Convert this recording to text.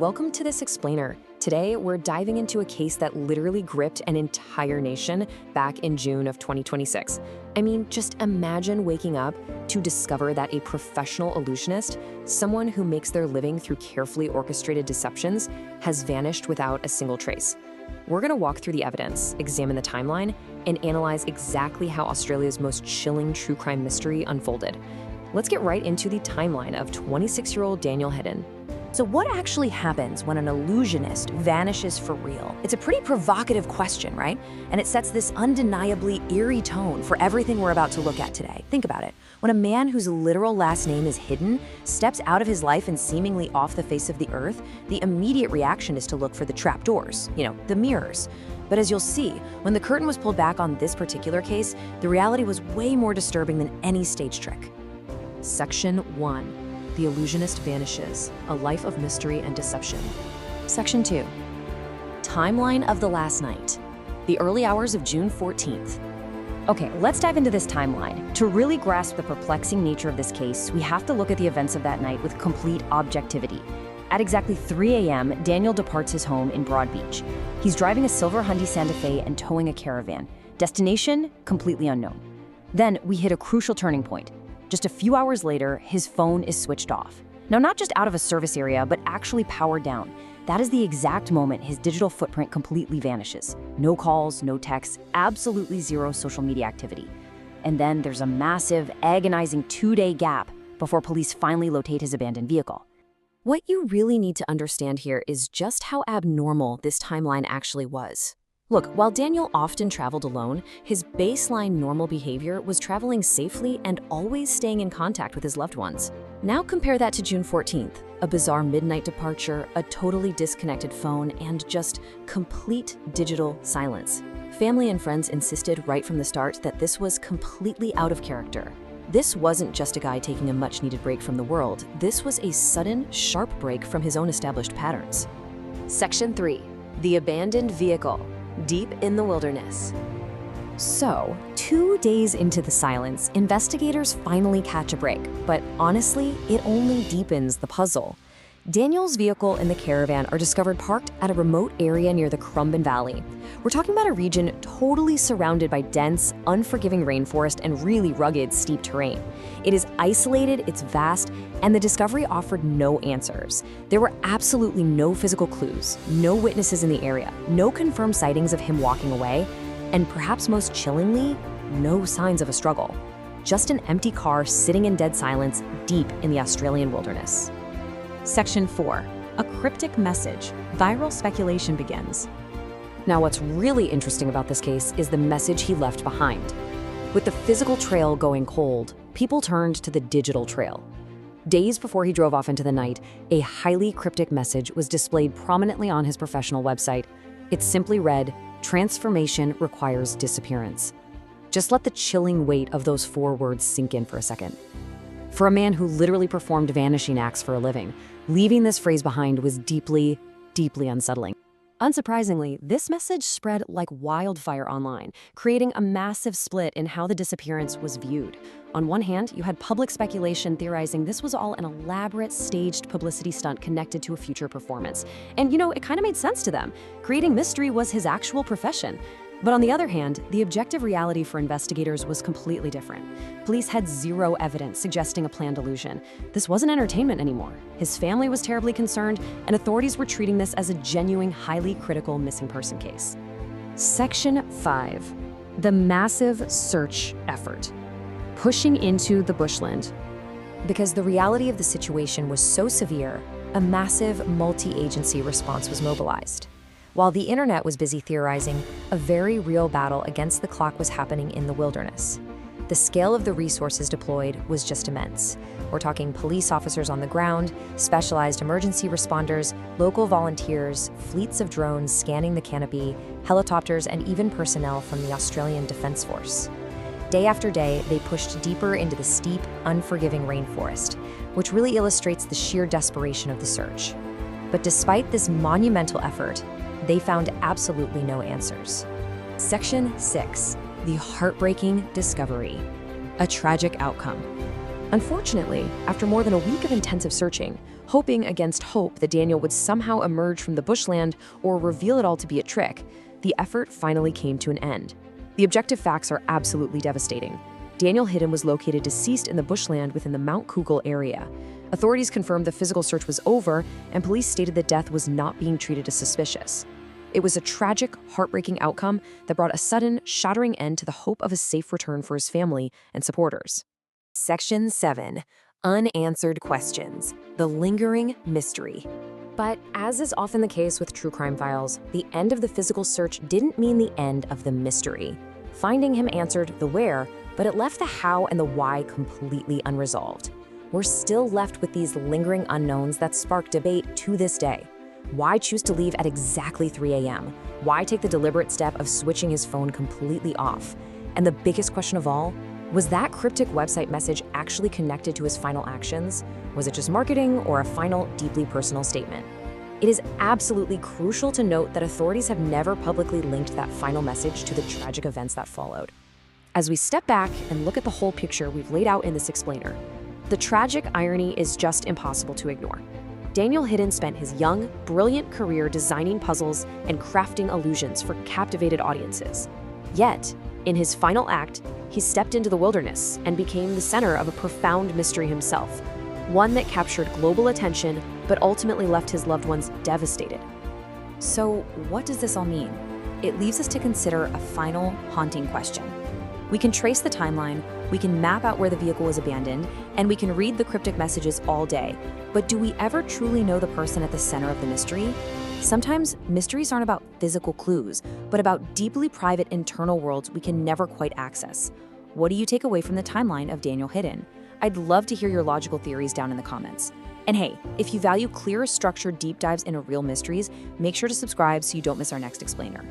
welcome to this explainer. Today, we're diving into a case that literally gripped an entire nation back in June of 2026. I mean, just imagine waking up to discover that a professional illusionist, someone who makes their living through carefully orchestrated deceptions, has vanished without a single trace. We're going to walk through the evidence, examine the timeline, and analyze exactly how Australia's most chilling true crime mystery unfolded. Let's get right into the timeline of 26-year-old Daniel Hidden. So what actually happens when an illusionist vanishes for real? It's a pretty provocative question, right? And it sets this undeniably eerie tone for everything we're about to look at today. Think about it. When a man whose literal last name is Hidden steps out of his life and seemingly off the face of the earth, the immediate reaction is to look for the trapdoors, the mirrors. But as you'll see, when the curtain was pulled back on this particular case, the reality was way more disturbing than any stage trick. Section 1. The Illusionist Vanishes, a life of mystery and deception. Section 2. Timeline of the last night. The early hours of June 14th. Okay, let's dive into this timeline. To really grasp the perplexing nature of this case, we have to look at the events of that night with complete objectivity. At exactly 3 a.m., Daniel departs his home in Broad Beach. He's driving a silver Hyundai Santa Fe and towing a caravan. Destination, completely unknown. Then we hit a crucial turning point. Just a few hours later, his phone is switched off. Now, not just out of a service area, but actually powered down. That is the exact moment his digital footprint completely vanishes. No calls, no texts, absolutely zero social media activity. And then there's a massive, agonizing 2-day gap before police finally locate his abandoned vehicle. What you really need to understand here is just how abnormal this timeline actually was. Look, while Daniel often traveled alone, his baseline normal behavior was traveling safely and always staying in contact with his loved ones. Now compare that to June 14th, a bizarre midnight departure, a totally disconnected phone, and just complete digital silence. Family and friends insisted right from the start that this was completely out of character. This wasn't just a guy taking a much-needed break from the world. This was a sudden, sharp break from his own established patterns. Section 3. The Abandoned Vehicle. Deep in the wilderness. So, 2 days into the silence, investigators finally catch a break, but honestly, it only deepens the puzzle. Daniel's vehicle and the caravan are discovered parked at a remote area near the Currumbin Valley. We're talking about a region totally surrounded by dense, unforgiving rainforest and really rugged, steep terrain. It is isolated, it's vast, and the discovery offered no answers. There were absolutely no physical clues, no witnesses in the area, no confirmed sightings of him walking away, and perhaps most chillingly, no signs of a struggle. Just an empty car sitting in dead silence deep in the Australian wilderness. Section 4. A cryptic message. Viral speculation begins. Now, what's really interesting about this case is the message he left behind. With the physical trail going cold, people turned to the digital trail. Days before he drove off into the night, a highly cryptic message was displayed prominently on his professional website. It simply read, "Transformation requires disappearance." Just let the chilling weight of those 4 words sink in for a second. For a man who literally performed vanishing acts for a living, leaving this phrase behind was deeply, deeply unsettling. Unsurprisingly, this message spread like wildfire online, creating a massive split in how the disappearance was viewed. On one hand, you had public speculation theorizing this was all an elaborate, staged publicity stunt connected to a future performance. And it kind of made sense to them. Creating mystery was his actual profession. But on the other hand, the objective reality for investigators was completely different. Police had zero evidence suggesting a planned illusion. This wasn't entertainment anymore. His family was terribly concerned, and authorities were treating this as a genuine, highly critical missing person case. Section 5. The massive search effort. Pushing into the bushland. Because the reality of the situation was so severe, a massive multi-agency response was mobilized. While the internet was busy theorizing, a very real battle against the clock was happening in the wilderness. The scale of the resources deployed was just immense. We're talking police officers on the ground, specialized emergency responders, local volunteers, fleets of drones scanning the canopy, helicopters, and even personnel from the Australian Defence Force. Day after day, they pushed deeper into the steep, unforgiving rainforest, which really illustrates the sheer desperation of the search. But despite this monumental effort, they found absolutely no answers. Section 6. The heartbreaking discovery. A tragic outcome. Unfortunately, after more than a week of intensive searching, hoping against hope that Daniel would somehow emerge from the bushland or reveal it all to be a trick, the effort finally came to an end. The objective facts are absolutely devastating. Daniel Hidden was located deceased in the bushland within the Mount Kugel area. Authorities confirmed the physical search was over, and police stated that death was not being treated as suspicious. It was a tragic, heartbreaking outcome that brought a sudden, shattering end to the hope of a safe return for his family and supporters. Section 7. Unanswered Questions. The Lingering Mystery. But as is often the case with true crime files, the end of the physical search didn't mean the end of the mystery. Finding him answered the where, but it left the how and the why completely unresolved. We're still left with these lingering unknowns that spark debate to this day. Why choose to leave at exactly 3 a.m.? Why take the deliberate step of switching his phone completely off? And the biggest question of all, was that cryptic website message actually connected to his final actions? Was it just marketing or a final, deeply personal statement? It is absolutely crucial to note that authorities have never publicly linked that final message to the tragic events that followed. As we step back and look at the whole picture we've laid out in this explainer, the tragic irony is just impossible to ignore. Daniel Hidden spent his young, brilliant career designing puzzles and crafting illusions for captivated audiences. Yet, in his final act, he stepped into the wilderness and became the center of a profound mystery himself, one that captured global attention but ultimately left his loved ones devastated. So, what does this all mean? It leaves us to consider a final, haunting question. We can trace the timeline, we can map out where the vehicle was abandoned, and we can read the cryptic messages all day. But do we ever truly know the person at the center of the mystery? Sometimes mysteries aren't about physical clues, but about deeply private internal worlds we can never quite access. What do you take away from the timeline of Daniel Hidden? I'd love to hear your logical theories down in the comments. And hey, if you value clear, structured deep dives into real mysteries, make sure to subscribe so you don't miss our next explainer.